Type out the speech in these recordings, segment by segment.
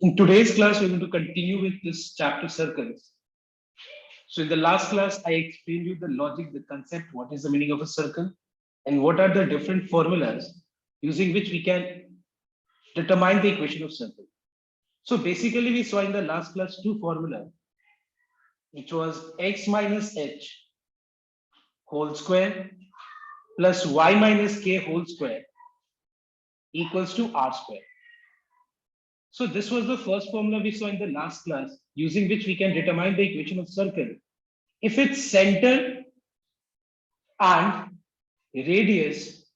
In today's class, we're going to continue with this chapter circles. So in the last class, I explained you the logic, the concept, what is the meaning of a circle, and what are the different formulas using which we can determine the equation of circle. So basically, we saw in the last class two formulas, which was x minus h whole square plus y minus k whole square equals to r square. So this was the first formula we saw in the last class, using which we can determine the equation of circle if its center and radius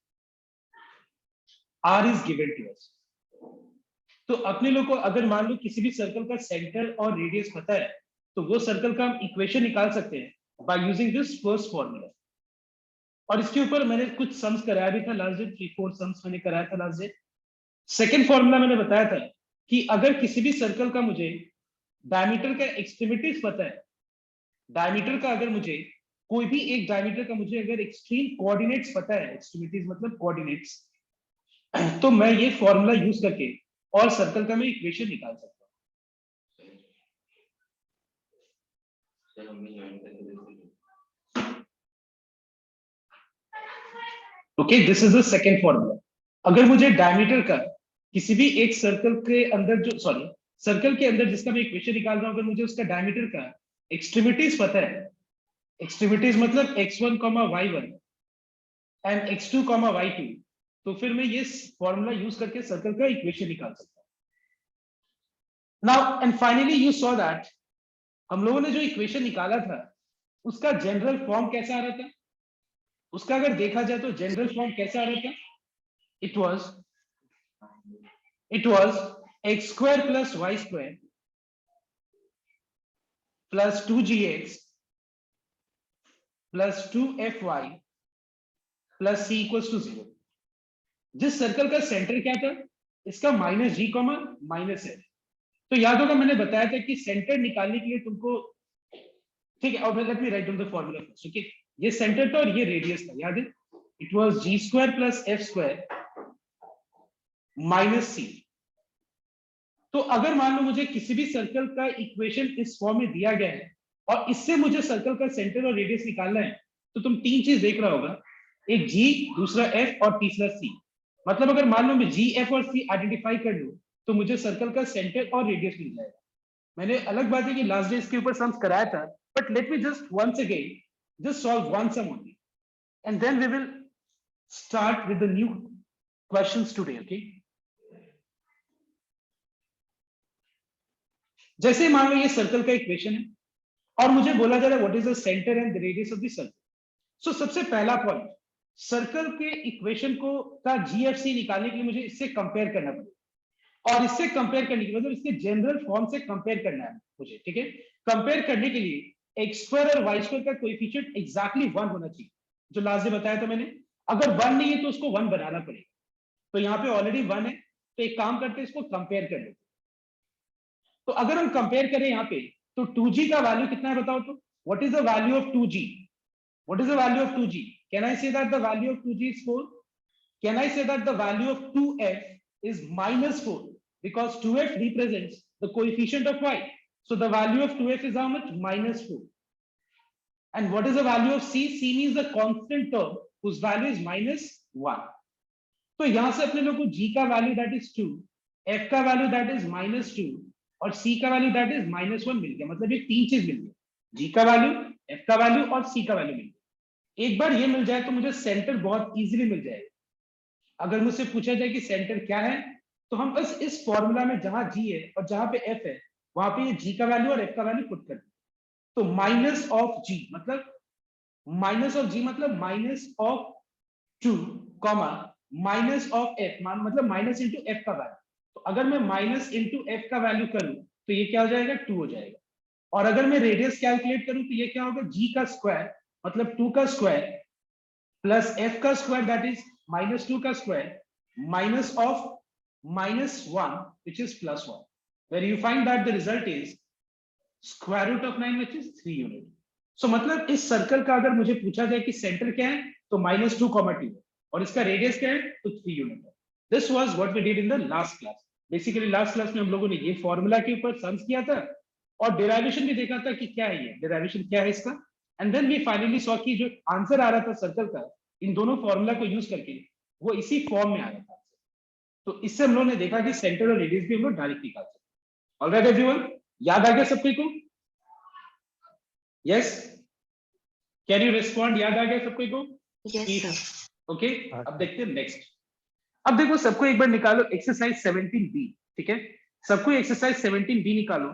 r is given to us. तो अपने लोग को अगर मान लो किसी भी circle का centre और रेडियस पता है, तो वो सर्कल का हम इक्वेशन निकाल सकते हैं by using this first formula. और इसके ऊपर मैंने कुछ सम्स कराया भी था लास्ट डे, 3-4 सम्स मैंने कराया था लास्ट डे. सेकंड फॉर्मूला मैंने बताया था कि अगर किसी भी सर्कल का मुझे डायमीटर का एक्सट्रीमिटीज पता है, डायमीटर का अगर मुझे कोई भी एक डायमीटर का मुझे अगर एक्सट्रीम कोऑर्डिनेट्स पता है, एक्सट्रीमिटीज मतलब कोऑर्डिनेट्स, तो मैं ये फॉर्मूला यूज करके और सर्कल का मैं इक्वेशन निकाल सकता हूं. Okay, this is the second formula. अगर मुझे डायमीटर का किसी भी एक सर्कल के अंदर सर्कल के अंदर जिसका मैं इक्वेशन निकाल रहा हूं, अगर मुझे उसका डायमीटर का एक्सट्रीमिटीज पता है, एक्सट्रीमिटीज मतलब x1, y1 and x2, y2, तो फिर मैं ये फॉर्मूला यूज करके सर्कल का इक्वेशन निकाल सकता हूं. Now and finally you saw that हम लोगों ने जो इक्वेशन निकाला था उसका जनरल फॉर्म कैसा आ रहा था. उसका अगर देखा जाए तो जनरल फॉर्म कैसा आ रहा था. It was x square plus y square plus 2gx plus 2fy plus c equals to 0. जिस सर्कल का सेंटर क्या था, इसका माइनस जी कॉमा माइनस है. तो याद होगा मैंने बताया था कि सेंटर निकालने के लिए तुमको, ठीक है, और let me write down the formula first. Okay, ये सेंटर था और ये रेडियस था, याद है. It was g square plus f square minus c. तो अगर मान लो मुझे किसी भी सर्कल का इक्वेशन इस फॉर्म में दिया गया है और इससे मुझे सर्कल का सेंटर और रेडियस निकालना है, तो तुम तीन चीज देख रहा होगा, एक जी, दूसरा एफ और तीसरा सी. मतलब अगर मान लो मैं जी, एफ और सी आइडेंटिफाई कर लूं तो मुझे सर्कल का सेंटर और रेडियस मिल जाएगा. मैंने अलग बात है कि लास्ट डे इसके ऊपर सम्स कराया था, but let me just once again just solve one sum only and then we will start with the new questions today. Okay, जैसे मान लो ये सर्कल का इक्वेशन है और मुझे बोला जा रहा है what is the centre and the radius of the circle. So सबसे पहला पॉइंट, सर्कल के इक्वेशन को का जीएफसी निकालने के लिए मुझे इससे कंपेयर करना पड़ेगा. और इससे कंपेयर करने के मतलब इसके जनरल फॉर्म से कंपेयर करना है मुझे. ठीक है, कंपेयर करने के लिए एक्स स्क्वायर और वाई स्क्वायर का कोएफिशिएंट एग्जैक्टली 1 होना चाहिए, जो लास्ट डे बताया था मैंने. अगर 1 नहीं है तो उसको 1 बनाना पड़ेगा. तो यहाँ पे ऑलरेडी 1 है, तो एक काम करते हैं, इसको कंपेयर कर लेते. तो अगर हम कंपेयर करें यहाँ पे, तो 2g का वैल्यू कितना है बताओ तो. What is the value of 2g? What is the value of 2g? Can I say that the value of 2g is 4? Can I say that the value of 2f is -4 because 2f represents the coefficient of y. So the value of 2f is how much? -4. And what is the value of c? C means the constant term whose value is -1. तो यहां से अपने लोग को g का value that is 2, f का value that is -2 और c का वैल्यू दैट इज -1 मिल गया. मतलब ये तीन चीज मिल गई, g का वैल्यू, f का वैल्यू और c का वैल्यू मिल गया. एक बार ये मिल जाए तो मुझे सेंटर बहुत इजीली मिल जाएगा. अगर मुझसे पूछा जाए कि सेंटर क्या है, तो हम बस इस फॉर्मूला में जहां g है और जहां पे f है, वहां पे ये g का वैल्यू और f का वैल्यू पुट कर दें. तो माइनस ऑफ g मतलब minus of 2 comma minus of f मतलब माइनस इंटू f का वैल्यू. तो अगर मैं माइनस इंटू f का वैल्यू करूं तो ये क्या हो जाएगा? 2 हो जाएगा. और अगर मैं रेडियस कैलकुलेट करूं तो ये क्या होगा? g का स्क्वायर मतलब 2 का स्क्वायर प्लस f का स्क्वायर दैट इज -2 का square minus of -1 which is +1, where you find that the result is square root of 9 which is 3 unit. So मतलब इस सर्कल का अगर मुझे पूछा जाए कि सेंटर क्या है, तो -2, 2 और इसका रेडियस क्या है, तो 3 यूनिट है. This was what we did in the last class. Basically last class में हम लोगों ने ये फॉर्मूला के ऊपर सम्स किया था और डेरिवेशन भी देखा था कि क्या है ये डेरिवेशन क्या है इसका, and then we finally saw कि जो आंसर आ रहा था सर्कल का इन दोनों फॉर्मूला को यूज करके वो इसी फॉर्म में आ रहा था। तो इससे हम लोगों ने देखा कि सेंटर और रेडियस भी हम लोग डायरेक्ट निकाल सकते। ऑलराइट एवरीवन, याद आ गया सबको को? Yes, can you respond? याद आ गया सबको को? Yes sir. ओके, अब देखते हैं नेक्स्ट। अब देखो सबको एक बार निकालो एक्सरसाइज 17B, ठीक है? सबको एक्सरसाइज 17B निकालो।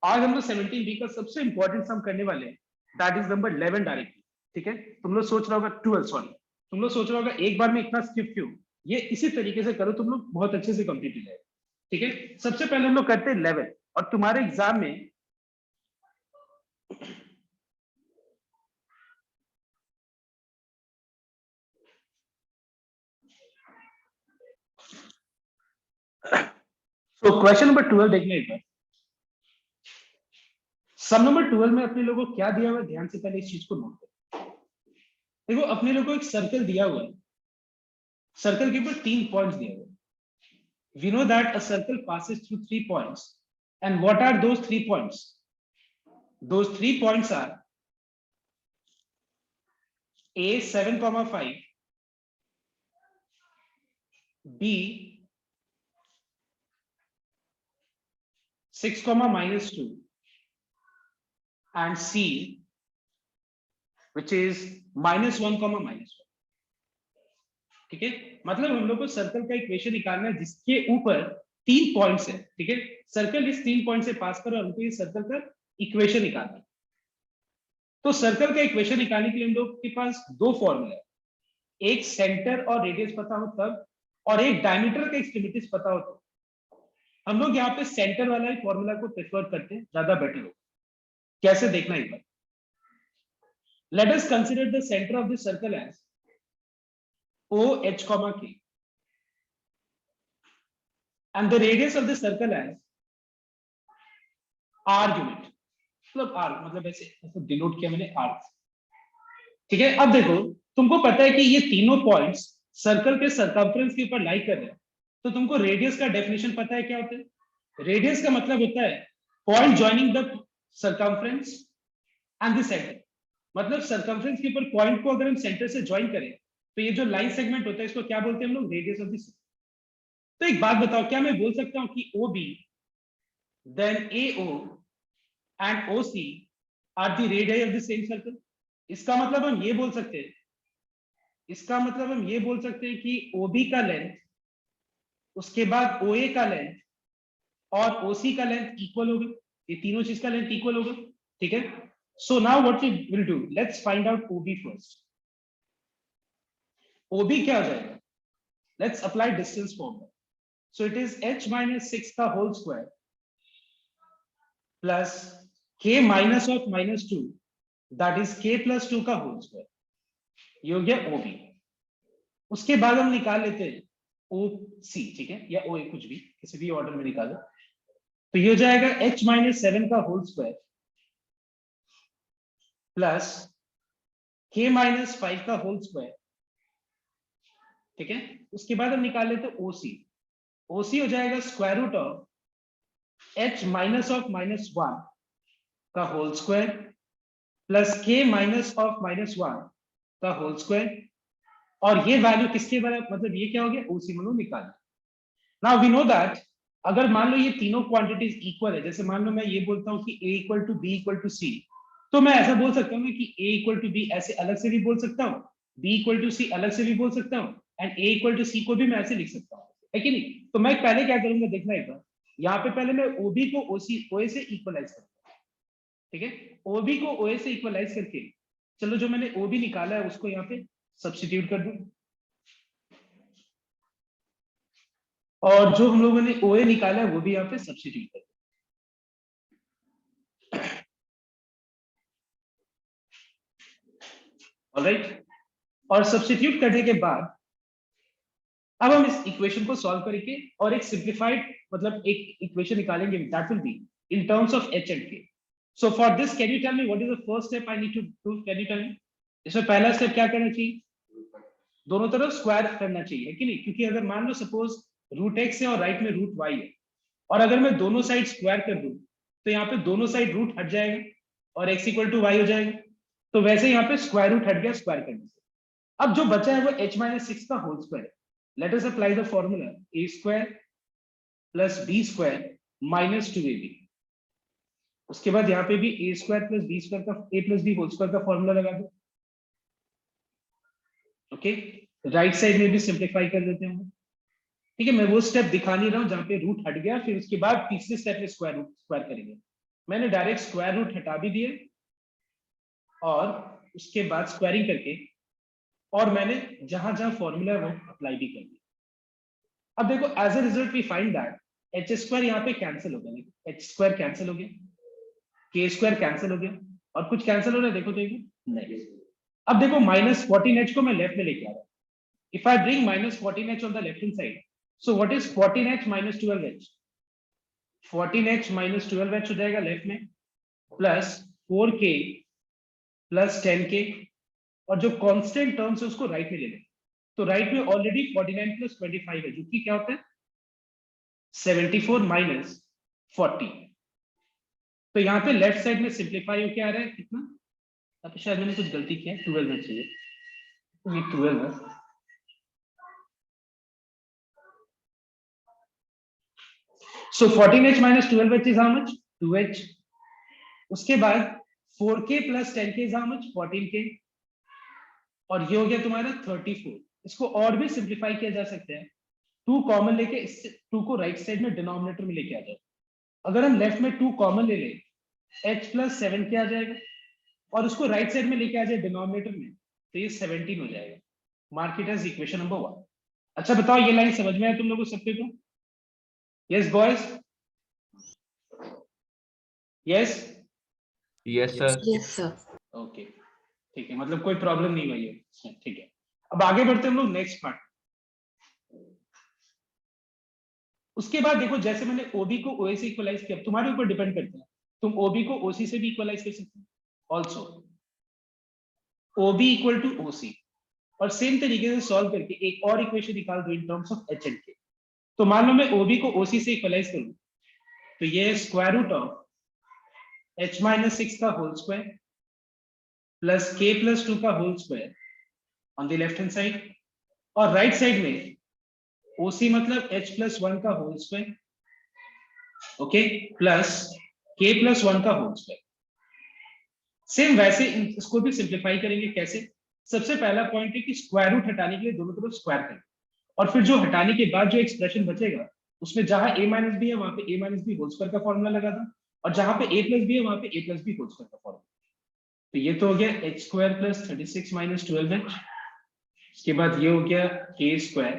आज हम लोग 17B का सबसे इंपॉर्टेंट सम करने वाले हैं, दैट इज नंबर 11 डायरेक्टली, ठीक है? तुम लोग सोच रहा होगा 12, सॉरी, तुम लोग सोच रहा होगा एक बार में इतना स्किप क्यों? ये इसी तरीके से करो, तुम लोग बहुत अच्छे से कंप्लीट हो जाएगा, ठीक है? सबसे पहले हम लोग करते हैं 11, और तुम्हारे एग्जाम में तो क्वेश्चन नंबर 12 देखने एक बार। सम नंबर 12 में अपने लोगों को क्या दिया हुआ है, ध्यान से पहले इस चीज को नोट करो। देखो अपने लोगों को एक सर्कल दिया हुआ है, सर्कल के ऊपर 3 पॉइंट्स दिए हुए हैं। We know that a circle passes through 3 points, and what are those 3 points? Those 3 points are A 7,5, B 6, -2, and C which is -1, -1, ठीक है? मतलब हम लोग को सर्कल का इक्वेशन निकालना है जिसके ऊपर 3 पॉइंट्स है, ठीक है? सर्कल इस 3 पॉइंट से पास करो और हमको ये सर्कल का इक्वेशन निकालना है। तो सर्कल का इक्वेशन निकालने के लिए हम लोग के पास 2 फॉर्मूला है, एक सेंटर और रेडियस पता हो तब, और एक डायमीटर का एक्सट्रीमिटीज पता हो तो। हम लोग यहाँ पे सेंटर वाला ही फॉर्मूला को प्रेफर करते हैं, ज्यादा बेटर हो। कैसे देखना एक बार। Let us consider the centre of the circle as OH, K, and the radius of the circle as R unit, मतलब R मतलब ऐसे डिनोट किया मैंने R, ठीक है? अब देखो तुमको पता है कि ये तीनों पॉइंट्स सर्कल के सर्कम्फ्रेंस के ऊपर लाई कर रहे हैं, तो तुमको रेडियस का डेफिनेशन पता है क्या होता है? रेडियस का मतलब होता है point joining the circumference and the centre. मतलब सर्कम्फ्रेंस के ऊपर पॉइंट को अगर हम सेंटर से ज्वाइन करें तो ये जो लाइन सेगमेंट होता है इसको क्या बोलते हैं हम लोग? Radius of the circle. तो एक बात बताओ, क्या मैं बोल सकता हूं कि OB then AO and OC are the radii of the same circle? इसका मतलब हम ये बोल सकते हैं, इसका मतलब हम ये बोल सकते हैं कि OB का लेंथ, उसके बाद OA का लेंथ और OC का लेंथ इक्वल होगा, ये तीनों चीज का लेंथ इक्वल होगा, ठीक है? So now what we will do, let's find out OB first. OB क्या हो जाएगा? Let's apply distance formula. So it is h - 6 का whole square plus k minus of -2 that is k + 2 का whole square, ये हो गया OB। उसके बाद हम निकाल लेते हैं OC, ठीक है? या OA, कुछ भी किसी भी ऑर्डर में निकालो। तो ये हो जाएगा h - 7 का होल स्क्वायर प्लस k - 5 का होल स्क्वायर, ठीक है? उसके बाद हम निकाल लेते हैं OC। OC हो जाएगा square root of h minus of -1 का whole square plus k minus of -1 का होल स्क्वायर, और ये वैल्यू किसके बराबर, मतलब ये क्या हो गया? OC मतलब निकाल। नाउ वी नो दैट अगर मान लो ये तीनों क्वांटिटीज इक्वल है, जैसे मान लो मैं ये बोलता हूँ कि A = B = C, तो मैं ऐसा बोल सकता हूँ कि A = B ऐसे अलग से भी बोल सकता हूँ, B = C अलग से भी बोल सकता हूँ, एंड A = C को भी मैं ऐसे लिख सकता हूँ, है कि नहीं? तो मैं पहले क्या करूंगा देखना एक बार, यहाँ पे पहले मैं OB को OA से इक्वलाइज करूंगा, ठीक है? OB को OA से इक्वलाइज करके, चलो जो मैंने OB निकाला है उसको यहाँ पे सब्स्टिट्यूट कर दूं, और जो हम लोगों ने OA निकाला है वो भी यहाँ पे सब्स्टिट्यूट कर दूं। ऑलराइट, और सब्स्टिट्यूट करने के बाद अब हम इस इक्वेशन को सॉल्व करेंगे और एक सिंप्लीफाइड मतलब एक इक्वेशन निकालेंगे, that will be in terms of h and k। So for this can you tell me what is the first step I need to do? Can you tell me इसमें पहला step क्या करना चाहिए? दोनों तरफ square करना चाहिए, है कि नहीं? क्योंकि अगर मान लो सपोज रूट एक्स है और राइट में रूट वाई है, और अगर मैं दोनों साइड स्क्वायर कर दूं तो यहाँ पे दोनों साइड रूट हट जाएगा और x इक्वल टू वाई हो जाएगा। तो वैसे यहाँ पे स्क्वायर रूट हट गया स्क्वायर करने से। अब जो बचा है वो h माइनस सिक्स का होल स्क्वायर है। Let us apply the formula a square plus b square minus 2ab। उसके बाद यहाँ पे भी a square plus b square का a plus b whole square का फॉर्मूला लगा दो। ओके, राइट साइड में भी सिंप्लीफाई कर देते हैं। ठीक है, मैं वो स्टेप दिखा नहीं रहा हूँ जहाँ पे रूट हट गया, फिर उसके बाद तीसरे स्टेप में स्क्वायर रूट स्क्वायर करेंगे। मैंने डायरेक्ट स्क्वायर रूट हटा भी दिए और उसके बाद स्क्वायरिंग करके और मैंने जहां जहां फॉर्मूला वो अप्लाई भी कर दिया। अब देखो as a result we find that h square यहाँ पे कैंसिल हो गया, एच स्क्वायर कैंसिल हो गया, के स्क्वायर कैंसिल हो गया, और कुछ कैंसिल हो रहा है देखो तो नहीं। अब देखो माइनस 14h को मैं लेफ्ट में लेके आ रहा हूँ। If I bring minus 14h on the left hand side, so what is 14h minus 12h? 14h minus 12h हो जाएगा लेफ्ट में, प्लस 4k प्लस 10k, और जो कांस्टेंट टर्म्स है उसको राइट में ले लें। तो राइट में ऑलरेडी 49 प्लस 25 है, जो कि क्या होता है 74 माइनस 40। तो यहाँ पे लेफ्ट साइड में सिंप्लीफाई होके आ रहा है कितना, अब शायद मैंने कुछ गलती किया, 12 चाहिए, ये 12 है। So 14h minus 12h is how much? 2h. उसके बाद 4k plus 10k is how much? 14k. और ये हो गया तुम्हारा 34। इसको और भी सिंप्लीफाई किया जा सकता है, 2 कॉमन लेके इससे 2 को राइट साइड में डिनोमिनेटर में लेके आ जाओ। अगर हम लेफ्ट में 2 कॉमन ले लें, h प्लस 7k आ जाएगा, और उसको राइट साइड में लेके आ जाए डिनोमिनेटर में, तो ये 17 हो जाएगा। Mark it as equation number 1। अच्छा बताओ ये लाइन समझ में आया तुम लोगों सबके को? Yes boys? Yes yes sir. Yes sir. Okay, ठीक है, मतलब कोई प्रॉब्लम नहीं हुई है, ठीक है। अब आगे बढ़ते हम लोग नेक्स्ट पार्ट। उसके बाद देखो जैसे मैंने ओबी को ओए से इक्वलाइज किया, तुम्हारे ऊपर डिपेंड करता है, तुम ओबी को ओसी से भी इक्वलाइज कर सकते हो also, OB equal to OC, और सेम तरीके से सॉल्व करके एक और इक्वेशन निकाल दो इन टर्म्स ऑफ एच एंड के। तो मान लो मैं ओबी को ओसी से इक्वलाइज करूं, तो ये है square root of h minus six का whole square plus k plus 2 का whole square on the left hand side, और राइट साइड में ओसी मतलब h प्लस 1 का whole square, okay, plus k plus 1 का होल स्क्वायर। सेम वैसे इसको भी सिंप्लीफाई करेंगे। कैसे? सबसे पहला पॉइंट है कि स्क्वायर रूट हटाने के लिए दोनों तरफ स्क्वायर करें, और फिर जो हटाने के बाद जो एक्सप्रेशन बचेगा उसमें जहां a माइनस बी है वहां पे a minus b whole square का फॉर्मूला लगा दो, और जहां पे a प्लस बी है वहां पे a plus b whole square का फॉर्मूला। तो ये तो हो गया h square plus 36 minus 12h। इसके बाद ये हो गया k square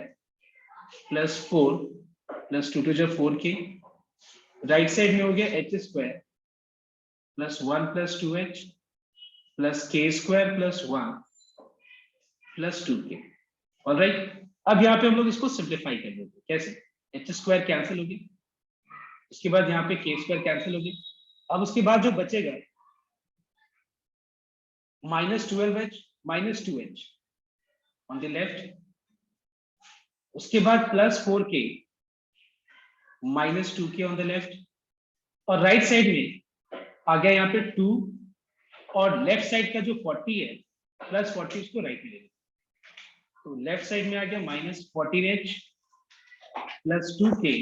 plus 4 plus 2 two जो 4k, राइट साइड में हो गया h square plus 1 plus 2h plus k square plus 1 plus 2k। Alright, अब यहाँ पे हम लोग इसको सिंप्लीफाई कर देते हैं। कैसे? h स्क्वायर कैंसिल हो गया, उसके बाद यहाँ पे k स्क्वायर कैंसिल हो गया, अब उसके बाद जो बचेगा minus 12h minus 2h on the left, उसके बाद plus 4k minus 2k on the left, और राइट साइड में आ गया यहाँ पे 2, और लेफ्ट साइड का जो 40 है प्लस 40 उसको राइट में ले लेंगे, तो लेफ्ट साइड में आ गया minus 14h plus 2k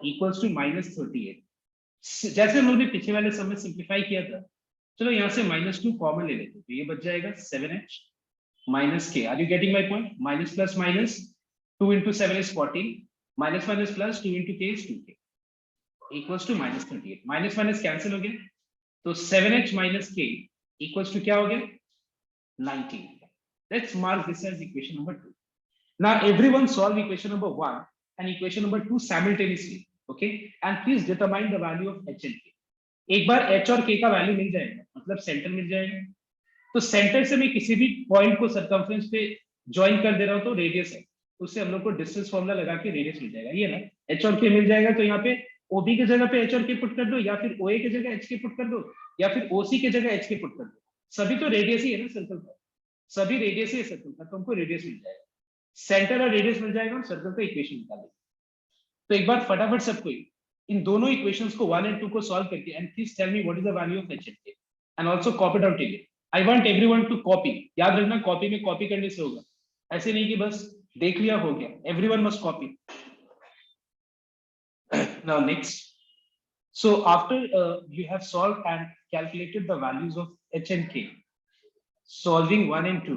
equals to minus 38। जैसे हम लोग ने पिछले वाले समय सिंप्लीफाई किया था, चलो यहाँ से माइनस 2 कॉमन ले लेते हैं, तो ये बच जाएगा 7h minus k। Are you getting my point? Minus plus minus 2 into 7 is 14, minus minus plus 2 into k is 2k equals to minus 38। Minus minus cancel हो गया, तो 7h minus k equals to क्या हो गया 19। Let's mark this as equation number 2। Now everyone solve equation number 1 and equation number 2 simultaneously, okay, and please determine the value of h and k। एक बार h और k का value मिल जाएगा मतलब centre मिल जाएगा, तो सेंटर से मैं किसी भी पॉइंट को सर्कमफ्रेंस पे ज्वाइन कर दे रहा हूं तो रेडियस है, उससे हम लोग को डिस्टेंस फॉर्मूला लगा के रेडियस मिल जाएगा। ये ना h और k मिल जाएगा, तो यहाँ पे OB की जगह पे h और k पुट कर दो, या फिर OA की जगह h k पुट कर दो, या फिर OC की जगह h k पुट कर दो। सभी तो रेडियस ही है ना सर्कल का, सभी रेडियस ही है सर्कल का, तो हमको रेडियस मिल जाएगा, सेंटर और रेडियस मिल जाएगा, हम सर्कल का इक्वेशन निकालेंगे। तो एक बार फटाफट सबको इन दोनों इक्वेशंस को 1 and 2 को सॉल्व करके and please tell me what is the value of h and k and also copy down table. I want everyone to copy. याद रखना कॉपी में कॉपी करने से होगा, ऐसे नहीं कि बस देख लिया हो गया। Everyone must copy. Now next, so after you have solved and calculated the values of h and k, solving 1 and 2,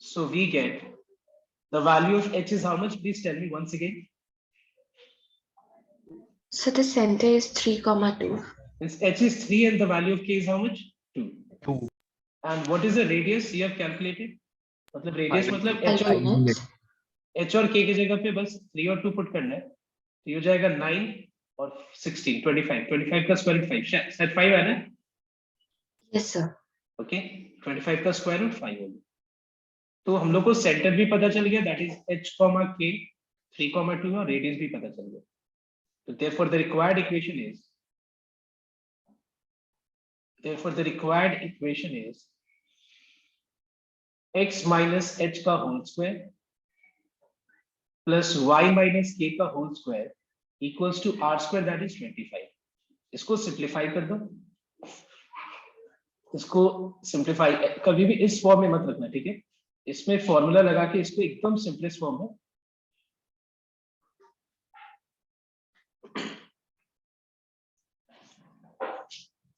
so we get the value of h is how much? Please tell me once again. So the center is 3,2. This h is 3 and the value of k is how much? 2. 2. And what is the radius you have calculated? मतलब radius मतलब h 5 और units. h और k की जगह पे बस 3 और 2 put करना है, तो ये हो जाएगा 9 और 16, 25 का स्क्वायर रूट 5, शायद 5 है ना? Yes, sir. ओके, 25 का स्क्वायर रूट 5 होगा। तो हम लोग को सेंटर भी पता चल गया, दैट इज h, k 3,2 और रेडियस भी पता चल गया। तो therefore the required equation is x minus h का whole square plus y minus k का whole square equals to r square that is 25। इसको सिंप्लीफाई कर दो, इसको सिंप्लीफाई कभी भी इस फॉर्म में मत रखना, ठीक है? इसमें फॉर्मूला लगा के इसको एकदम सिंपलेस्ट फॉर्म में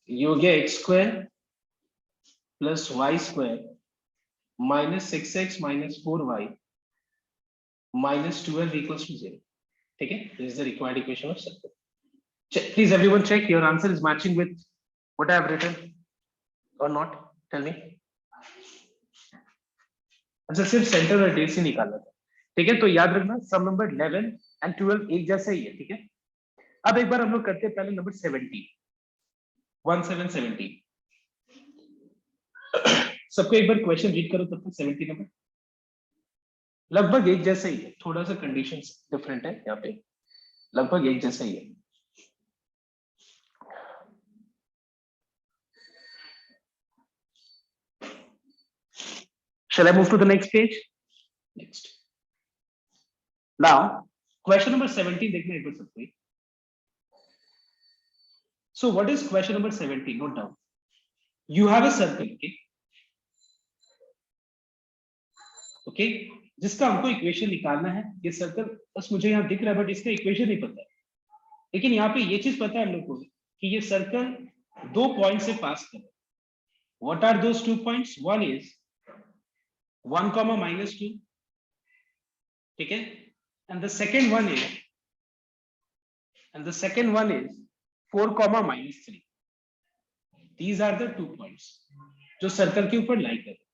ये हो गया x square plus y square minus 6x minus 4y minus 12 equals to 0। ठीक है, this is the required equation of circle. Please everyone check your answer is matching with what I have written और not, tell me. अच्छा, सिर्फ centre और radius ही निकालना था, ठीक है? तो याद रखना सम नंबर 11 एंड 12 एक जैसा ही है, ठीक है? अब एक बार हम लोग करते हैं पहले नंबर 17, 1717। सबको एक बार क्वेश्चन रीड करो तब तक। 17 नंबर लगभग एक जैसा ही है, थोड़ा सा कंडीशंस डिफरेंट है यहाँ पे, लगभग एक जैसा ही है। Shall I move to the next page? Next. Now, question number 17 देखना एक बार सबको। So what is question number 17? Note down. You have a circle, okay? Okay? जिसका हमको इक्वेशन निकालना है। ये सर्कल बस मुझे यहाँ दिख रहा है बट इसका इक्वेशन नहीं पता है, लेकिन यहाँ पे ये चीज पता है हम लोग को कि ये सर्कल 2 पॉइंट से पास कर रहा है। What are those 2 points? One is 1, -2, ठीक है? And the second one is 4, -3. These are the 2 points जो सर्कल के ऊपर लाई कर रहे हैं।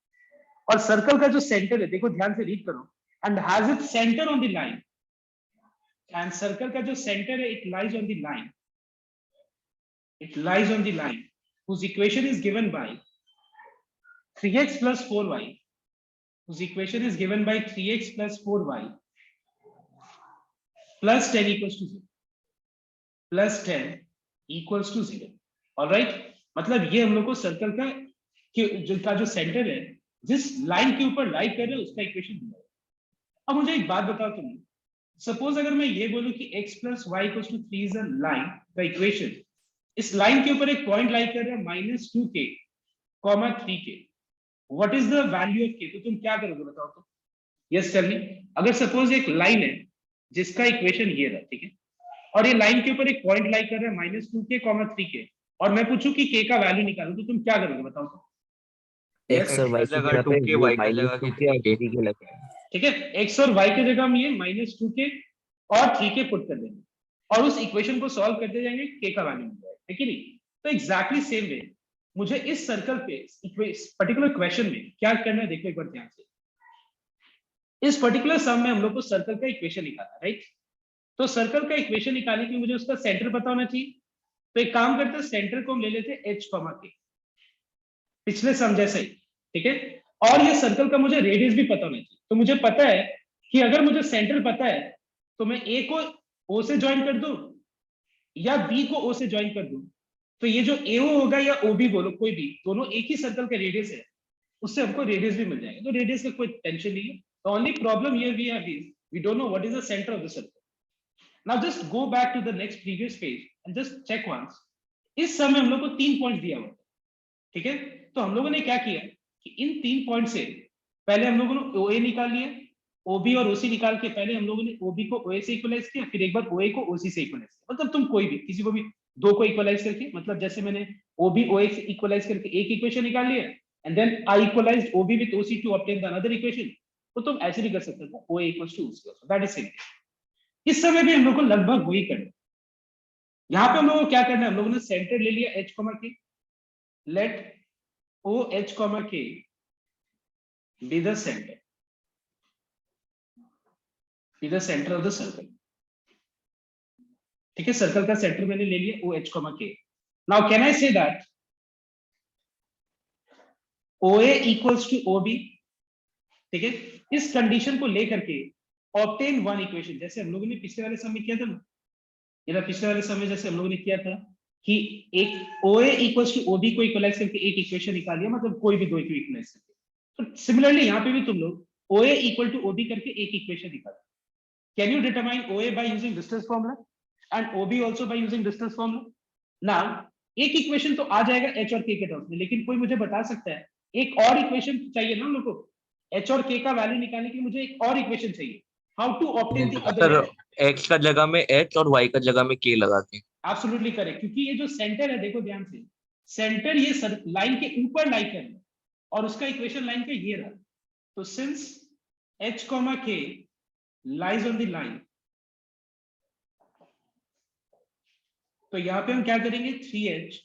और सर्कल का जो सेंटर है, देखो ध्यान से रीड करो, and has its center on the line, and circle का जो सेंटर है, it lies on the line whose equation is given by 3x plus 4y, whose equation is given by 3x plus 4y plus 10 equals to 0, plus 10 equals to 0। All right, मतलब ये हम लोग को circle का जो centre है, जिस line के ऊपर लाई कर रहे हैं, उसका इक्वेशन दिया है। अब मुझे एक बात बताओ तुम, सपोज अगर मैं ये बोलूं कि x plus y equals to 3 is a line का इक्वेशन, इस लाइन के ऊपर एक पॉइंट लाई कर रहा है -2k, 3k, what is the value of k? तो तुम क्या करोगे बताओ तो? Yes tell me. अगर सपोज एक लाइन है जिसका इक्वेशन ये रहा, ठीक है, और ये लाइन के ऊपर एक पॉइंट लाई कर रहा है -2k, 3k, और मैं पूछूं कि k का वैल्यू निकालो, तो तुम क्या करोगे बताओ तो? एक्स और वाई की जगह पे ये -2k और 3k लगा है। ठीक है, x और y की जगह हम ये -2k और 3k पुट कर देंगे और उस इक्वेशन को सॉल्व करते जाएंगे, k का वैल्यू मिल जाएगा, है कि नहीं? तो एग्जैक्टली सेम वे मुझे इस सर्कल पे इस पर्टिकुलर क्वेश्चन में क्या करना है, देखो एक बार ध्यान से। इस पर्टिकुलर सम में हम लोग को सर्कल का इक्वेशन निकालना है, राइट? तो सर्कल का इक्वेशन निकालने के लिए मुझे उसका सेंटर पता होना चाहिए। तो एक काम करते हैं, सेंटर को हम ले लेते हैं h, k, पिछले सम जैसा ही, ठीक है? और ये सर्कल का मुझे रेडियस भी पता होना चाहिए। तो मुझे पता है कि अगर मुझे सेंटर पता है तो मैं a को o से ज्वाइन कर दूं या b को o से ज्वाइन कर दूं, तो ये जो AO होगा या OB बोलो, कोई भी, दोनों एक ही सर्कल का रेडियस है, उससे हमको रेडियस भी मिल जाएगा। तो रेडियस का कोई टेंशन नहीं है। तो only problem here we We don't know what is the center of the circle. Now just go back to the next previous page and just check once. इस समय हम लोग को 3 पॉइंट दिया हुआ, ठीक है? तो हम लोगों ने क्या किया कि इन 3 पॉइंट से पहले हम लोगों ने OA निकाल लिया, OB और OC निकाल के पहले हम लोगों ने OB को OA से इक्वलाइज किया, फिर एक बार OA को OC से इक्वलाइज किया। मतलब तुम कोई भी किसी को भी दो को इक्वलाइज करके, मतलब जैसे मैंने OB OA से इक्वलाइज करके एक इक्वेशन निकाल लिया and then I equalised OB with OC to obtain the another equation, तो तुम ऐसे भी कर सकते हो OA equals to OC, that is simple. इस समय भी हम लोग को लगभग वही करना है। यहाँ पे हम लोगों को क्या करना है, हम लोगों ने सेंटर ले लिया H, K, let OH, K be the center, be the center of the circle, ठीक है? सर्कल का सेंटर मैंने ले लिया OH, K. Now can I say that OA equals to OB, ठीक है? इस कंडीशन को लेकर के ऑब्टेन वन इक्वेशन, जैसे हम लोगों ने पिछले वाले समय किया था ना, ये पिछले वाले समय जैसे हम लोगों ने किया था कि एक OA equals to OB को इक्वलाइज करके एक इक्वेशन निकाल लिया, मतलब कोई भी दो को इक्वलाइज करके। तो सिमिलरली यहाँ पे भी तुम लोग OA equal to OB करके एक इक्वेशन निकालो। Can you determine OA by using distance formula and OB also by using distance formula? Now एक इक्वेशन तो आ जाएगा H और K के टर्म्स में, लेकिन कोई मुझे बता सकता है एक और इक्वेशन चाहिए ना हम लोग को, H और K का वैल्यू निकालने के लिए मुझे एक और इक्वेशन चाहिए। How to obtain the other? Sir x का जगह में h और y का जगह में k लगा के। एब्सोल्युटली करेक्ट, क्योंकि ये जो सेंटर है, देखो ध्यान से, सेंटर ये लाइन के ऊपर लाई कर है और उसका इक्वेशन लाइन का ये रहा। तो since H, K lies on the line, तो यहाँ पे हम क्या करेंगे 3H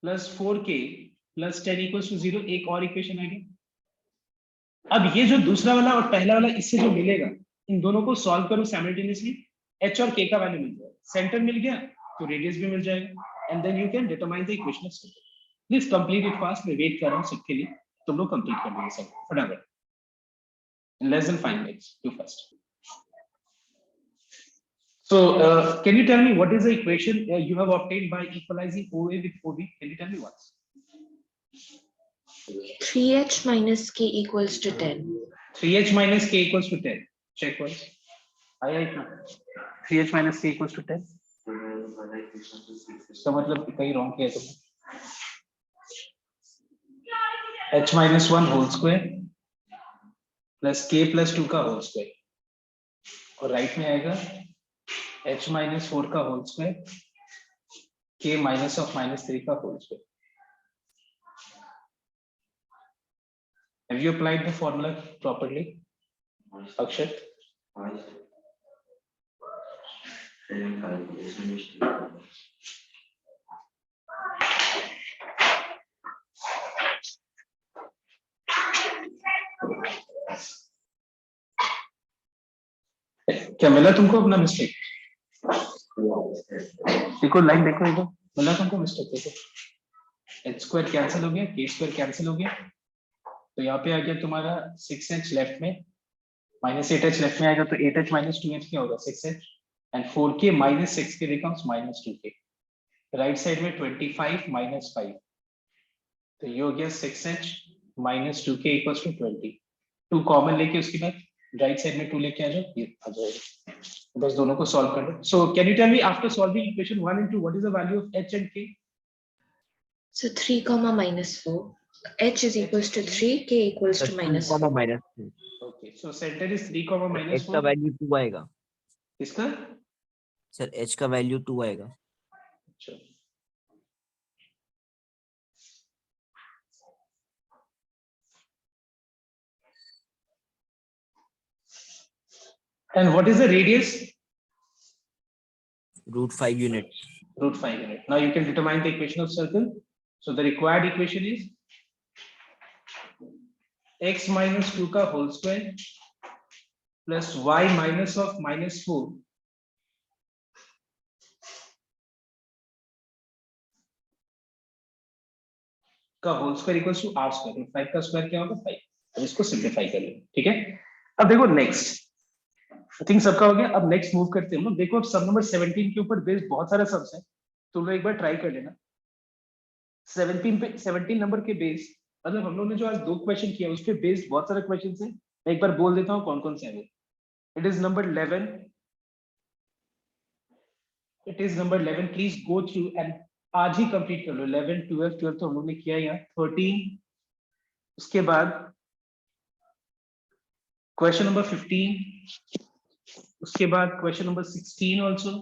plus 4K plus 10 equals to 0, एक और इक्वेशन आ गया। अब ये जो दूसरा वाला और पहला वाला इससे जो मिलेगा, इन दोनों को सॉल्व करो साइमल्टेनियसली, H और K का वैल्यू मिल जाएगा, सेंटर मिल गया तो रेडियस भी मिल जाएगा, and then you can determine the equation of circle. Please complete it fast, मैं वेट कर रहा हूँ सबके लिए, तुम लोग कंप्लीट कर देंगे सब फटाफट, in less than 5 minutes, too fast. So can you tell me what is the equation you have obtained by equalizing OA with OB? Can you tell me what? 3H minus K equals to 10. 3H minus K equals to 10. Check once. आया इतना? 3H minus K equals to 10. इसका मतलब कहीं wrong किया तुमने। H minus 1 whole square plus K plus 2 का whole square, और right में आएगा H minus 4 का whole square, K minus of minus 3 का whole square. Have you applied the formula properly, Akshat? क्या मिला तुमको अपना मिस्टेक? देखो लाइन देखो, इधर मिला तुमको मिस्टेक, देखो h स्क्वायर कैंसिल हो गया, k स्क्वायर कैंसिल हो गया, तो यहाँ पे आ गया तुम्हारा 6h लेफ्ट में, माइनस 8h लेफ्ट में आएगा, तो 8h माइनस 2h क्या होगा 6h, and 4k minus 6k becomes minus 2k, right side में 25 माइनस 5, तो ये हो गया 6h minus 2k equals to 20, 2 common लेके उसके बाद राइट साइड में 2 लेके आ जाओ, ये आ जाएगा, बस दोनों को सॉल्व कर दो। So can you tell me after solving equation 1 and 2 what is the value of h and k? So 3 comma minus 4. H is equals to 3, K equals to minus 4. minus 2. Okay, so centre is 3 minus H का 4, value 2 आएगा इसका sir, H का value 2 आएगा। अच्छा, and what is the radius? √5 units. √5 unit. Now you can determine the equation of circle. So the required equation is x minus 2 का whole square plus y minus of minus 4 का whole square equals to r square. 5 का square क्या होगा 5. अब इसको simplify कर लेंगे, ठीक है? अब देखो नेक्स्ट, आई थिंक सबका हो गया, अब नेक्स्ट मूव करते हैं हम लोग। देखो अब सब नंबर 17 के ऊपर बेस्ड बहुत सारे सब्स हैं, तुम लोग एक बार ट्राई कर लेना। 17 नंबर के बेस, मतलब हम लोग ने जो आज 2 क्वेश्चन किया उस पे बेस्ड बहुत सारे क्वेश्चन है, मैं एक बार बोल देता हूँ कौन कौन से हैं। It is number 11. It is number 11. Please go through and आज ही कंप्लीट कर लो. 11, 12, 12 तो हम लोग ने किया यहाँ. 13. उसके बाद क्वेश्चन नंबर 15. उसके बाद question number 16 also.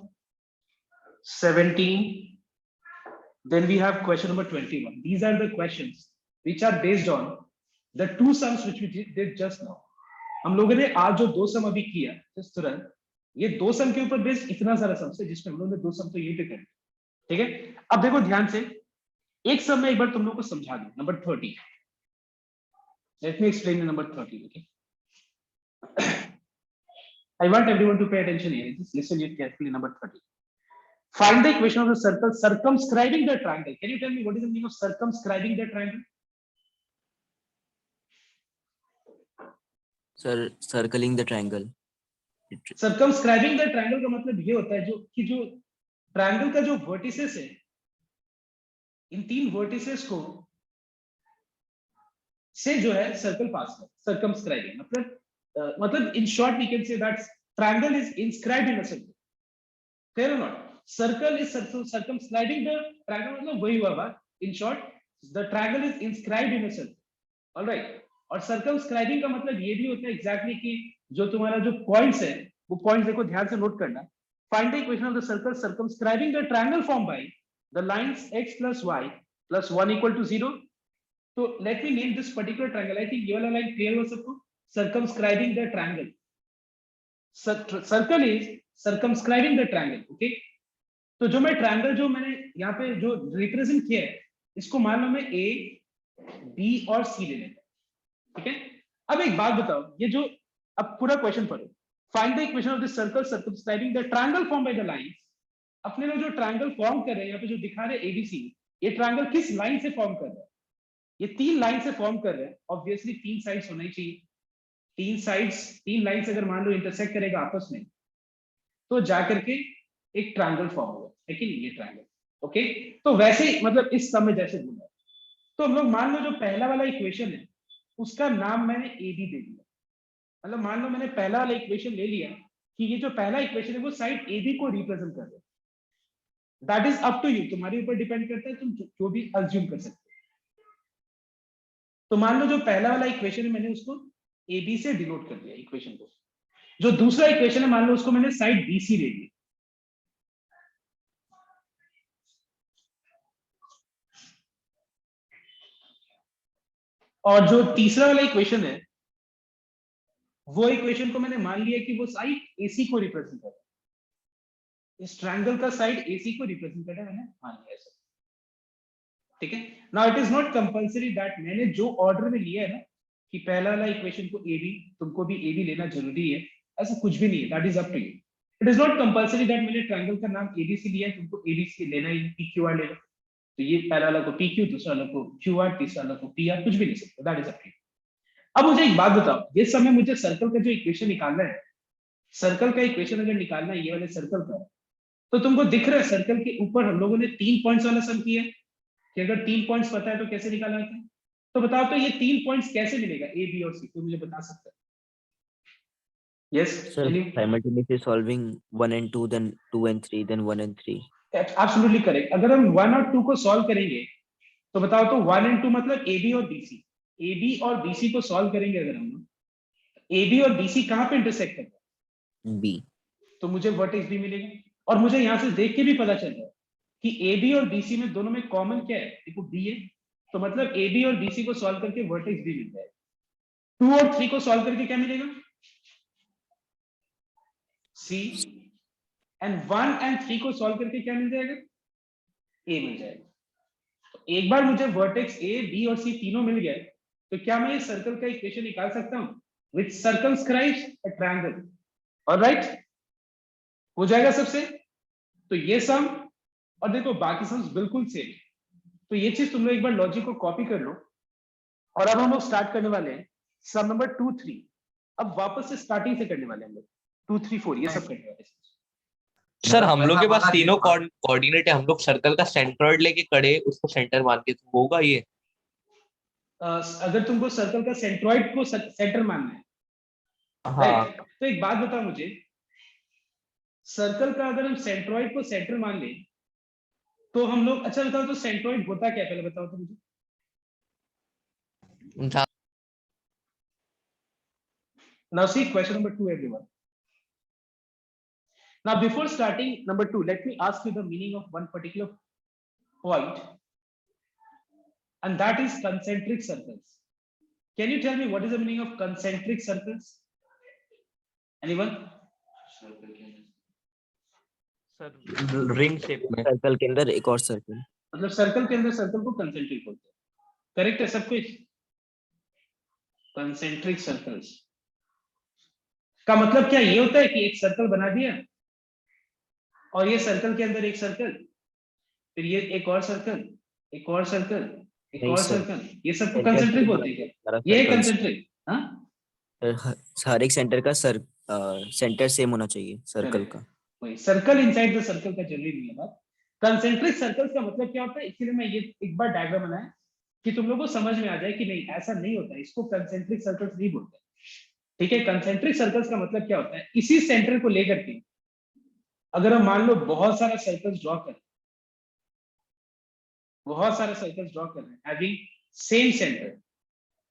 17. Then we have question number 21. These are the questions which are based on the two sums which we did just now. हम लोगों ने आज जो दो सम अभी किया जिस तुरंत, ये दो सम के ऊपर बेस्ड इतना सारा सम है जिसमें हम लोगों ने दो सम तो ये पे कर. ठीक है, अब देखो ध्यान से, एक सम में एक बार तुम लोग को समझा दूं. Number 30. Let me explain the number 30. Okay. I want everyone to pay attention here. Just listen it carefully. Number 30. Find the equation of the circle circumscribing the triangle. Can you tell me what is the meaning of circumscribing the triangle? Sir, circling the triangle. Circumscribing the triangle का मतलब ये होता है जो triangle का जो vertices है, इन तीन वर्टिसेस को से जो है सर्कल पास कर. सर्कमस्क्राइबिंग मतलब in short we can say that triangle is inscribed in a circle. Clear और not? Circle is circumscribing the triangle मतलब वही हुआ बात. In short the triangle is inscribed in a circle. Alright. और circumscribing का मतलब ये भी होता है एग्जैक्टली कि जो तुम्हारा जो पॉइंट्स है वो पॉइंट्स देखो ध्यान से नोट करना. Find the equation of the circle circumscribing the triangle formed by the lines x plus y plus 1 equal to 0. So let me name this particular triangle. I think ये वाला line clear हो सबको. Circumscribing the triangle. Circle is circumscribing the triangle. Okay. तो जो मैं triangle जो मैंने यहाँ पे जो रिप्रेजेंट किया है, इसको मान लो मैं A, B और C ले लेता. ठीक है. अब एक बात बताओ, ये जो अब पूरा क्वेश्चन पढ़ो. Find the equation of the circle circumscribing the triangle form by the lines. अपने लोग जो ट्रायंगल फॉर्म कर रहे हैं यहाँ पे जो दिखा रहे हैं ABC, ये ट्रायंगल किस लाइन से फॉर्म कर रहा है? ये तीन लाइन से फॉर्म कर रहे हैं. ऑब्वियसली तीन साइड्स होना ही चाहिए. तीन साइड्स, तीन लाइंस अगर मान लो इंटरसेक्ट करेगा आपस में तो जाकर के एक ट्रायंगल फॉर्म होगा. है कि नहीं? ये ट्रायंगल. ओके. तो वैसे ही मतलब इस समय जैसे बोला, तो हम लोग मान लो जो पहला वाला इक्वेशन है उसका नाम मैंने ए बी दे दिया. मतलब मान लो मैंने पहला वाला इक्वेशन ले लिया कि ये जो पहला इक्वेशन है वो साइड ए बी को रिप्रेजेंट कर रहा है. That is up to you. तुम्हारे ऊपर डिपेंड करता है, तुम जो भी अज्यूम कर सकते हो. तो मान लो जो पहला वाला इक्वेशन है मैंने उसको ए बी से डिनोट कर दिया इक्वेशन को. जो दूसरा इक्वेशन है मान लो उसको मैंने साइड बी सी ले लिया. और जो तीसरा वाला इक्वेशन है वो इक्वेशन को मैंने मान लिया कि वो साइड एसी को रिप्रेजेंट कर रहा है. इस ट्रायंगल का साइड एसी को रिप्रेजेंट कर रहा है, मैंने मान लिया ऐसा. ठीक है. Now it is not compulsory that मैंने जो ऑर्डर में लिया है ना कि पहला वाला इक्वेशन को ए बी, तुमको भी ए बी लेना जरूरी है, ऐसा कुछ भी नहीं है. That is up to you. It is not compulsory that मैंने ट्रायंगल का नाम एबीसी लिया है, तुमको एबीसी लेना ही पी क्यू आर लेना. तो ये पहला वाला को पी क्यू, दूसरा वाला को क्यू आर, तीसरा वाला को पी आर, कुछ भी ले सकते. That is up to you. अब मुझे एक बात बताओ, ये समय मुझे सर्कल का जो इक्वेशन निकालना है, सर्कल का इक्वेशन अगर निकालना है ये वाले सर्कल का, तो तुमको दिख रहा है सर्कल के ऊपर हम लोगों ने 3 पॉइंट्स वाला सम किया है कि अगर 3 पॉइंट्स पता है तो कैसे निकालना है. तो बताओ तो ये 3 पॉइंट्स कैसे मिलेगा ए बी और सी, तो मुझे बता सकता है? Yes Sir, simultaneously solving 1 and 2, then 2 and 3, then 1 and 3. Absolutely correct. अगर हम 1 और 2 को सॉल्व करेंगे तो बताओ तो 1 and 2 मतलब ए बी और बीसी. ए बी और बीसी को सॉल्व करेंगे अगर हम, ए बी और बीसी कहां पे इंटरसेक्ट करता है? B. तो मुझे वर्टेक्स बी मिलेगा. और मुझे यहां से देख के भी पता चल रहा है कि ए बी और बीसी में दोनों में कॉमन क्या है? देखो बी है, तो मतलब ए बी और बीसी को सॉल्व करके वर्टेक्स बी मिल जाएगा. 2 और 3 को सॉल्व करके क्या मिलेगा? सी. एंड 1 and 3 को सॉल्व करके क्या मिल जाएगा? ए मिल जाएगा. तो एक बार मुझे वर्टेक्स ए बी और सी तीनों मिल गए तो क्या मैं इस सर्कल का इक्वेशन निकाल सकता हूं विच सर्कमस्क्राइब्स अ ट्रायंगल. ऑलराइट, हो जाएगा सबसे. तो ये सम और देखो बाकी सम्स बिल्कुल सेम. तो ये चीज तुम लोग एक बार लॉजिक को कॉपी कर लो. और अब हम लोग स्टार्ट करने वाले हैं सम नंबर 2, 3. अब वापस से स्टार्टिंग से करने वाले हैं हम लोग 2, 3, 4 ये सब करने वाले हैं. सर हम लोग के पास तीनों कोऑर्डिनेट है, हम लोग सर्कल का सेंट्रॉइड लेके खड़े उसको सेंटर मान के, तो होगा ये? अगर तुमको सर्कल का सेंट्रॉइड को सेंटर मानना है हाँ राइट? तो एक बात बताओ मुझे, सर्कल का अगर हम सेंट्रॉइड को सेंटर मान ले तो हम लोग, अच्छा बताओ तो सेंट्रॉइड होता क्या है, पहले बताओ तो मुझे। जहाँ- Now see question number 2 everyone. Now before starting number 2, let me ask you the meaning of one particular point, and that is concentric circles. Can you tell me what is the meaning of concentric circles? Anyone? Sir ring shape में। Circle के अंदर एक और circle. मतलब circle के अंदर circle को concentric बोलते हैं, करेक्ट है सब कुछ? कंसेंट्रिक सर्कल्स का मतलब क्या ये होता है कि एक सर्कल बना दिया और ये सर्कल के अंदर एक सर्कल, फिर ये एक और सर्कल, एक और सर्कल, एक नहीं और सर, सर्कल, ये सबको सेंटर कंसेंट्रिक से बोलते हैं सारा क्या? ये सर्कल। कंसेंट्रिक, हाँ हर एक सेंटर का सेंटर सेम होना चाहिए सर्कल का। वही सर्कल इनसाइड द सर्कल का जरूरी नहीं है बात। कंसेंट्रिक सर्कल्स का मतलब क्या होता है, इसलिए मैं ये एक बार डायग्राम बनाया कि तुम लोगों को समझ में आ जाए कि नहीं ऐसा नहीं होता है, इसको कंसेंट्रिक सर्कल्स नहीं बोलते। ठीक है, कंसेंट्रिक सर्कल्स का मतलब क्या होता है, इसी सेंटर को लेकर के अगर हम मान लो बहुत सारा सर्कल्स ड्रॉ करें, बहुत सारे सर्कल्स ड्रॉ कर रहे हैं हैविंग सेम सेंटर,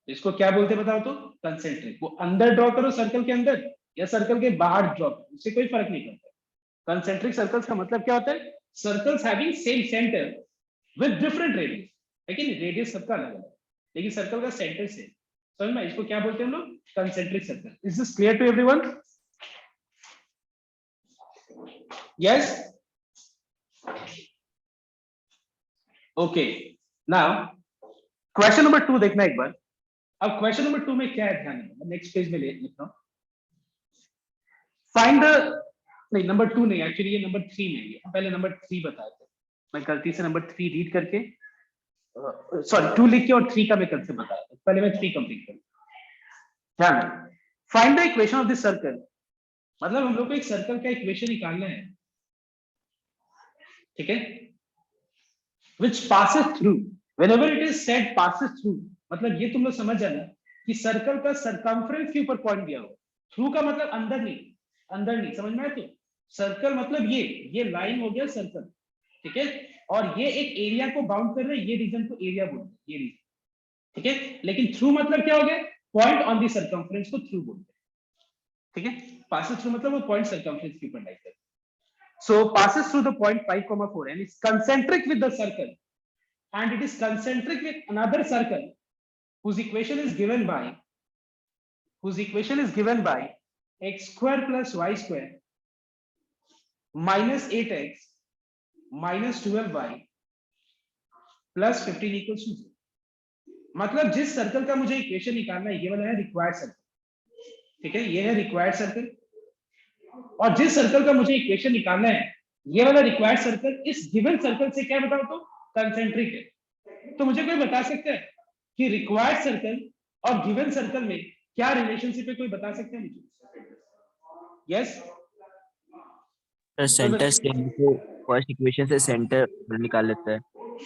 इसको क्या बोलते हैं बताओ तो? कंसेंट्रिक। वो अंदर ड्रॉ करो सर्कल के अंदर या सर्कल के बाहर ड्रॉ करो, उससे कोई फर्क नहीं पड़ता। कंसेंट्रिक सर्कल्स का मतलब क्या होता है? Circles having same centre with different radius, लेकिन रेडियस सबका अलग अलग, लेकिन सर्कल का सेंटर सेम। समझ में? इसको क्या बोलते हैं हम लोग? Concentric circle. Is this clear to everyone? Yes, okay. Now question number 2 देखना एक बार। अब क्वेश्चन नंबर 2 में क्या है, ध्यान देना, नेक्स्ट पेज में लिख रहा हूं। फाइंड द, नहीं नंबर 2 नहीं, एक्चुअली ये नंबर 3 में है। पहले नंबर 3 बताए थे, मैं गलती से नंबर 3 रीड करके, सॉरी 2 लिख के और 3 का मैं कल से बताया था, पहले मैं 3 कंप्लीट करूं। ध्यान, find the equation of this circle, मतलब हम लोग को एक सर्कल का इक्वेशन निकालना है, ठीक है, which passes through, whenever it is said passes through, मतलब ये तुम लोग समझ जाना कि सर्कल का सरकमफ्रेंस के ऊपर पॉइंट दिया हो। थ्रू का मतलब अंदर नहीं, अंदर नहीं, समझ में आया? तो सर्कल मतलब ये लाइन हो गया सर्कल, ठीक है, और ये एक एरिया को बाउंड कर रहे हैं, ये रीजन को एरिया बोलते हैं, ये रीजन, ठीक है। लेकिन थ्रू मतलब क्या हो गया? पॉइंट ऑन द सरकमफ्रेंस को थ्रू बोलते हैं, ठीक है। पासेस थ्रू मतलब वो पॉइंट सरकमफ्रेंस के ऊपर लाइक करते हैं। So passes through the point 5,4 and is concentric with the circle, and it is concentric with another circle whose equation is given by x square plus y square minus 8x minus 12y plus 15 equals to 0। मतलब जिस circle का मुझे equation निकालना है, ये वाला है required circle, ठीक है, ये है रिक्वायर्ड सर्कल, और जिस सर्कल का मुझे इक्वेशन निकालना है, ये वाला रिक्वायर्ड सर्कल इस गिवन सर्कल से क्या बताओ तो? कंसेंट्रिक है। तो मुझे कोई बता सकता है कि रिक्वायर्ड सर्कल और गिवन सर्कल में क्या रिलेशनशिप है? कोई बता सकते हैं मुझे? यस, सेंटर सेम, तो फर्स्ट इक्वेशन से सेंटर निकाल लेता है।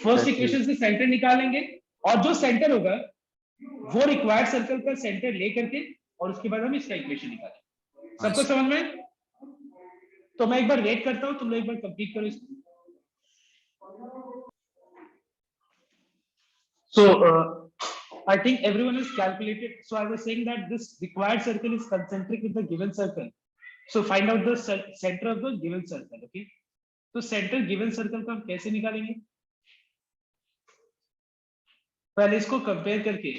फर्स्ट इक्वेशन से सेंटर निकालेंगे, और जो सेंटर होगा वो रिक्वायर्ड सर्कल का सेंटर ले करके, और उसके बाद हम इसका इक्वेशन निकालेंगे। सबको समझ में? तो मैं एक बार वेट करता हूं, तुम लोग एक बार कंप्लीट करो इसको। So I think everyone has calculated. So I was saying that this required circle is concentric with the given circle. So find out the center of the given circle. Okay. तो center given circle को हम कैसे निकालेंगे? पहले इसको compare करके,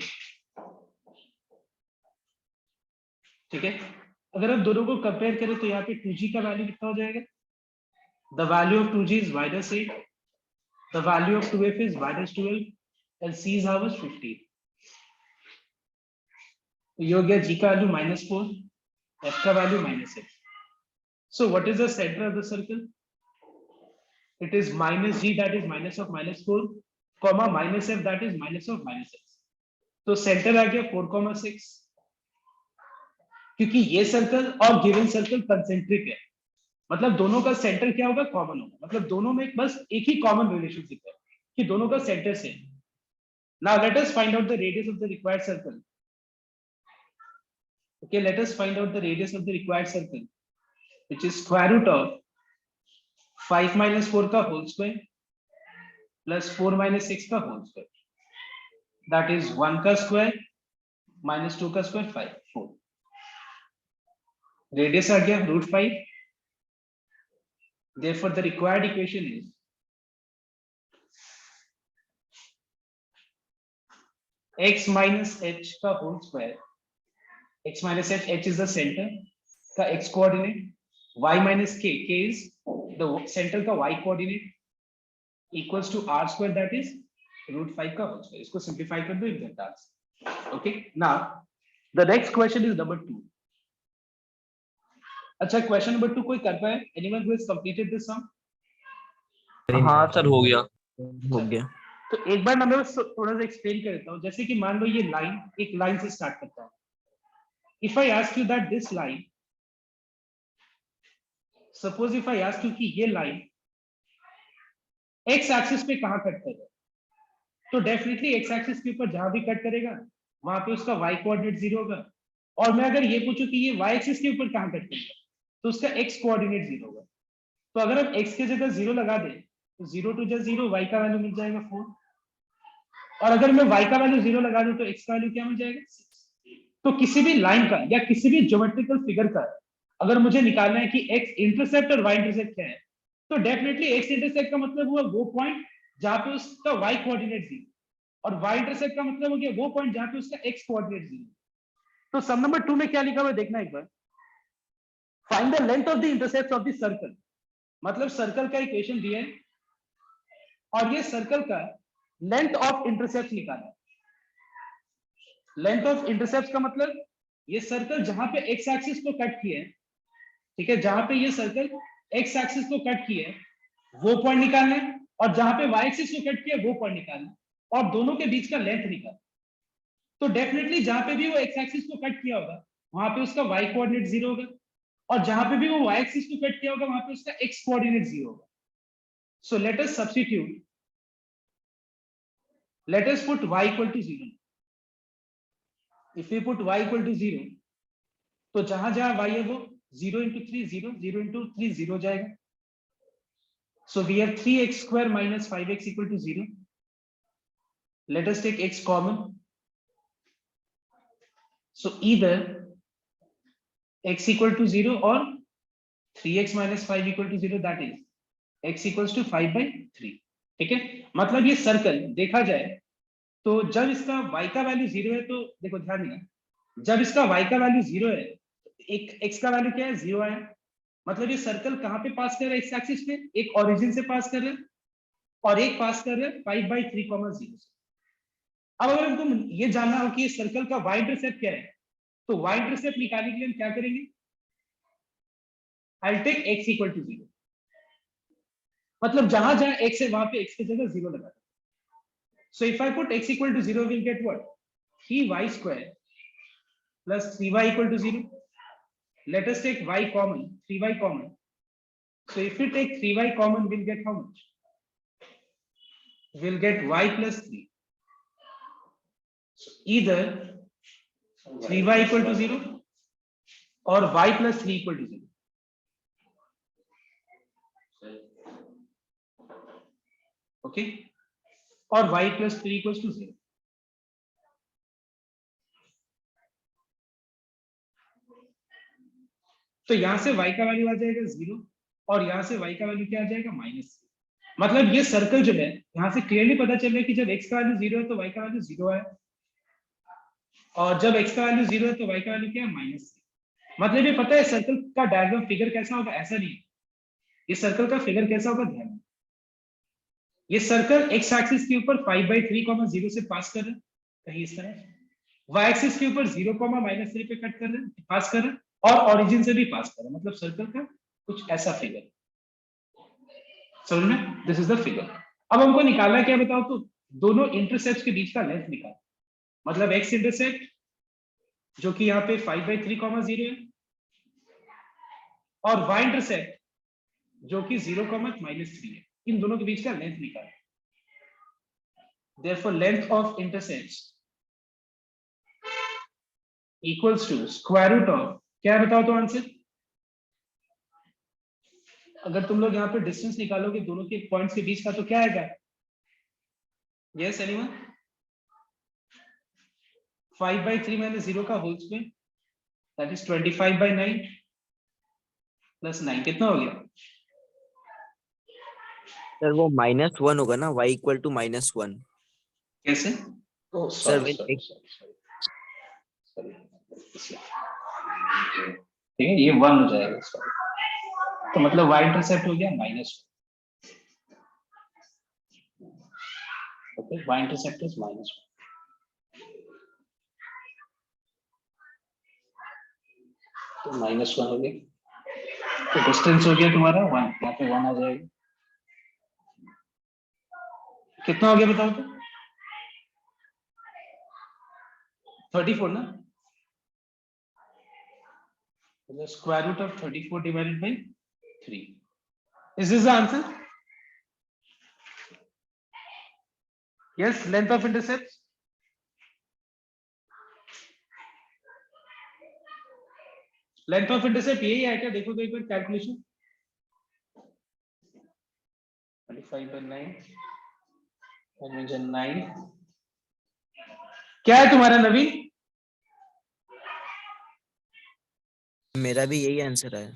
ठीक है, अगर हम दोनों को कंपेयर करें तो यहाँ पे 2g का वैल्यू कितना हो जाएगा? The value of 2g is -8, the value of 2f is -12, and c is how much? 15. तो ये हो गया g का वैल्यू -4, f का value -6. So what is the center of the circle? It is -g, that is minus of -4, comma -f, that is minus of -6. तो centre आ गया 4,6, क्योंकि ये सर्कल और गिवन सर्कल कंसेंट्रिक है, मतलब दोनों का सेंटर क्या होगा? कॉमन होगा, मतलब दोनों में बस एक ही कॉमन रिलेशनशिप है कि दोनों का centre same. Now let us find out the radius of the required circle. Okay, let us find out the radius of the required circle, which is square root of 5 minus 4 का whole square plus 4 minus 6 का whole square. That is 1 का square minus 2 का square 5 4. Radius आ गया root 5. Therefore, the required equation is x minus h का whole square. X minus h is the center का x coordinate. Y minus k is the center का y coordinate equals to r square, that is root 5 का whole square. इसको simplify कर दो, you get that. Okay. Now the next question is number 2. अच्छा, question number 2 कोई कर पाए? Anyone who has completed this sum? हाँ सर, हो गया। हो गया। तो एक बार मैं बस थोड़ा सा एक्सप्लेन कर देता हूँ। जैसे कि मान लो ये लाइन एक लाइन से स्टार्ट करता है। If I ask you that this line, suppose if I ask you कि ये लाइन x एक्सिस पे कहाँ कट करेगा, तो डेफिनेटली x एक्सिस के ऊपर जहां भी कट करेगा वहां पे उसका y कोऑर्डिनेट 0 होगा। और मैं अगर ये पूछूं कि ये y एक्सिस के ऊपर कहाँ कट करेगा, तो उसका x कोऑर्डिनेट 0 होगा। तो अगर हम x के जगह 0 लगा दें तो 0 टू जा 0, y का वैल्यू मिल जाएगा 4। और अगर मैं y का वैल्यू 0 लगा दूं तो x का वैल्यू क्या मिल जाएगा 6। तो किसी भी लाइन का या किसी भी ज्योमेट्रिकल फिगर का अगर मुझे निकालना है कि x इंटरसेप्ट और y इंटरसेप्ट क्या है, तो डेफिनेटली x इंटरसेप्ट का मतलब हुआ वो पॉइंट जहां पे उसका y कोऑर्डिनेट 0, और y इंटरसेप्ट का मतलब हो गया वो पॉइंट जहां पे उसका x कोऑर्डिनेट 0। तो सम नंबर 2 में क्या लिखा हुआ है देखना एक बार। Find the length of the intercept of the circle. मतलब सर्कल का इक्वेशन दिया है और ये सर्कल का लेंथ ऑफ इंटरसेप्ट निकालना है। लेंथ ऑफ इंटरसेप्ट का मतलब ये सर्कल जहां पे x एक्सिस को कट किया है, ठीक है, जहां पे ये सर्कल x एक्सिस को कट किया है वो पॉइंट निकालना है, और जहां पे y एक्सिस को कट किया है वो पॉइंट निकालना है, और दोनों के बीच का लेंथ निकालना। तो डेफिनेटली जहां पे भी वो x एक्सिस को कट किया होगा वहां पे उसका y कोऑर्डिनेट 0 होगा, और जहां पे भी वो y एक्सिस को कट किया होगा वहां पे उसका x कोऑर्डिनेट 0 होगा। So let us substitute, let us put y equal to 0. If we put y equal to 0, तो जहां जहां y है वो 0 into 3 0, 0 into 3 0 जाएगा। So we have 3x square minus 5x equal to 0. Let us take x common. So either x equal to 0 or 3x minus 5 equal to 0, that is x equals to 5/3। ठीक है, मतलब ये circle देखा जाए तो जब इसका y का वैल्यू 0 है, तो देखो ध्यान देना, जब इसका y का वैल्यू 0 है, एक x का वैल्यू क्या है 0 आया, मतलब ये सर्कल कहां पे पास कर रहा है x एक्सिस पे, एक ओरिजिन से पास कर रहा है और एक पास कर रहा है 5/3, 0 से। अब अगर हमको ये जानना हो कि ये सर्कल का y इंटरसेप्ट क्या है, तो y इंटरसेप्ट निकालने के लिए हम क्या करेंगे, I will take x equal to 0। मतलब जहां जहां x है वहां पे x की जगह 0 लगा। So if I put x equal to 0, we'll get what? 3y square plus 3y equal to 0. Let us take y common, 3y common. So if we take 3y common, we'll get how much? We'll get y plus 3. So either 3y equal to 0 or y plus 3 equal to 0. Okay? और y plus 3 equals to 0. तो यहां से y का value आ जाएगा 0 और यहां से y का वैल्यू क्या आ जाएगा -3। मतलब ये सर्कल जो है यहां से क्लियरली पता चल रहा है कि जब x का वैल्यू 0 है तो y का वैल्यू 0 है, और जब x का वैल्यू 0 है तो y का वैल्यू क्या है -3। मतलब ये पता है सर्कल का डायग्राम फिगर कैसा होगा, ऐसा नहीं, ये सर्कल का फिगर कैसा होगा, ध्यान, ये सर्कल x एक्सिस के ऊपर 5/3, 0 से पास कर रहा है कहीं इस तरह, y एक्सिस के ऊपर 0, -3 पे कट कर रहे हैं, पास कर रहे हैं, और ओरिजिन से भी पास कर रहे हैं, मतलब सर्कल का कुछ ऐसा फिगर। समझ में? This is the figure. अब हमको निकालना क्या बताओ, तो दोनों इंटरसेप्ट के बीच का लेंथ निकाल, मतलब x इंटरसेप्ट जो कि यहाँ पे 5/3, 0 है, और y इंटरसेप्ट जो कि 0, -3 है, इन दोनों के बीच का लेंथ निकाल। Therefore length of intercepts equals to square root of, क्या है बताओ तो आंसर। अगर तुम लोग यहाँ पे डिस्टेंस निकालोगे दोनों के पॉइंट्स के बीच का तो क्या आएगा? Yes anyone? 5/3 माइनस 0 का whole square, that is 25/9 plus 9, कितना हो गया? सर वो -1 होगा ना, y इक्वल टू -1। कैसे? ओह सर सॉरी एक सॉरी, ठीक है ये 1 हो जाएगा, सॉरी। तो मतलब y इंटरसेप्ट हो गया -1, ओके, y इंटरसेप्ट इज -1, तो -1 हो गया, तो डिस्टेंस हो गया तुम्हारा 1, यहाँ पे 1 आ जाएगा, कितना हो गया बताओ तो? 34 ना, square root of 34 divided by 3, is this the answer? Yes, length of intercept, length of intercept यही है क्या? देखो तो एक बार कैलकुलेशन, 25/9 9, क्या है तुम्हारा नवीन? मेरा भी यही आंसर है।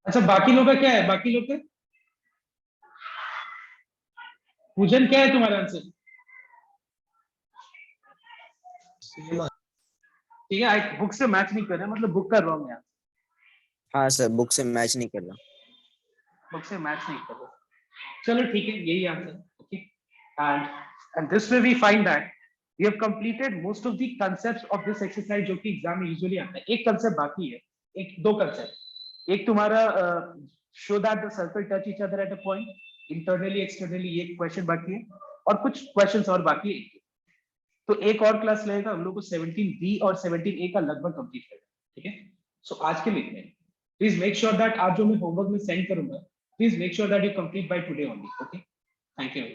अच्छा बाकी लोग का क्या है? बाकी लोग का पूजन क्या है तुम्हारा आंसर? ठीक है, बुक से मैच नहीं कर रहे, मतलब बुक का रॉन्ग है, हाँ सर, बुक से मैच नहीं कर रहा। बुक से मैच नहीं कर रहे, चलो ठीक है यही answer, okay. And this way we find that we have completed most of the concepts of this exercise, जो कि एग्जाम में यूजुअली आता है। एक कांसेप्ट बाकी है, एक दो कांसेप्ट, एक तुम्हारा show that the circle touch each other at a point internally externally, ये क्वेश्चन बाकी है, और कुछ क्वेश्चंस और बाकी है, तो एक और क्लास लगेगा हम लोग को 17B और 17A का लगभग कंप्लीट करना, ठीक है। सो आज के लिए प्लीज मेक श्योर दैट आज जो मैं होमवर्क में सेंड करूंगा, please make sure that you complete by today only, okay. Thank you.